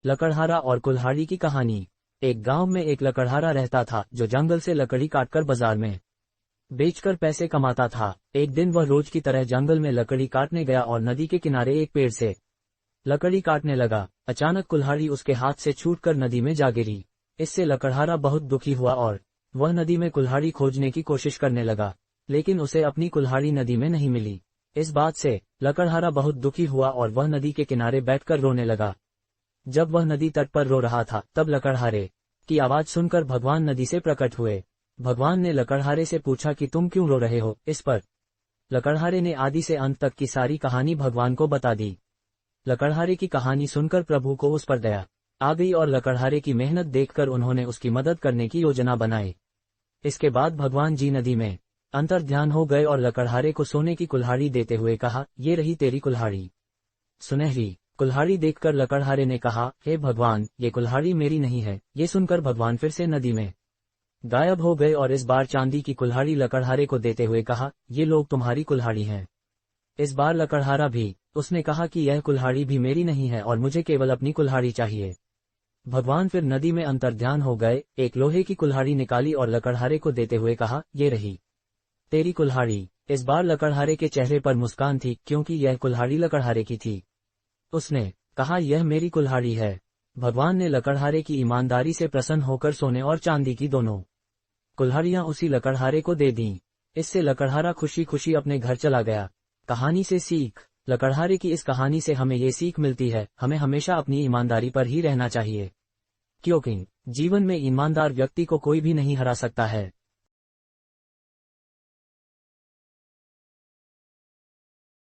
लकड़हारा और कुल्हाड़ी की कहानी। एक गांव में एक लकड़हारा रहता था जो जंगल से लकड़ी काटकर बाजार में बेचकर पैसे कमाता था। एक दिन वह रोज की तरह जंगल में लकड़ी काटने गया और नदी के किनारे एक पेड़ से लकड़ी काटने लगा। अचानक कुल्हाड़ी उसके हाथ से छूटकर नदी में जा गिरी। इससे लकड़हारा बहुत दुखी हुआ और वह नदी में कुल्हाड़ी खोजने की कोशिश करने लगा, लेकिन उसे अपनी कुल्हाड़ी नदी में नहीं मिली। इस बात से लकड़हारा बहुत दुखी हुआ और वह नदी के किनारे बैठकर रोने लगा। जब वह नदी तट पर रो रहा था तब लकड़हारे की आवाज सुनकर भगवान नदी से प्रकट हुए। भगवान ने लकड़हारे से पूछा कि तुम क्यों रो रहे हो। इस पर लकड़हारे ने आदि से अंत तक की सारी कहानी भगवान को बता दी। लकड़हारे की कहानी सुनकर प्रभु को उस पर दया आ गई और लकड़हारे की मेहनत देखकर उन्होंने उसकी मदद करने की योजना बनाई। इसके बाद भगवान जी नदी में अंतर्ध्यान हो गए और लकड़हारे को सोने की कुल्हाड़ी देते हुए कहा, ये रही तेरी कुल्हाड़ी। सुनहरी कुल्हाड़ी देखकर लकड़हारे ने कहा, हे भगवान, ये कुल्हाड़ी मेरी नहीं है। ये सुनकर भगवान फिर से नदी में गायब हो गए और इस बार चांदी की कुल्हाड़ी लकड़हारे को देते हुए कहा, ये लोग तुम्हारी कुल्हाड़ी हैं। इस बार लकड़हारा भी उसने कहा कि यह कुल्हाड़ी भी मेरी नहीं है और मुझे केवल अपनी कुल्हाड़ी चाहिए। भगवान फिर नदी में अंतर्ध्यान हो गए, एक लोहे की कुल्हाड़ी निकाली और लकड़हारे को देते हुए कहा, ये रही तेरी कुल्हाड़ी। इस बार लकड़हारे के चेहरे पर मुस्कान थी क्योंकि यह कुल्हाड़ी लकड़हारे की थी। उसने कहा, यह मेरी कुल्हाड़ी है। भगवान ने लकड़हारे की ईमानदारी से प्रसन्न होकर सोने और चांदी की दोनों कुल्हाड़ियां उसी लकड़हारे को दे दीं। इससे लकड़हारा खुशी खुशी अपने घर चला गया। कहानी से सीख। लकड़हारे की इस कहानी से हमें ये सीख मिलती है, हमें हमेशा अपनी ईमानदारी पर ही रहना चाहिए, क्योंकि जीवन में ईमानदार व्यक्ति को कोई भी नहीं हरा सकता है।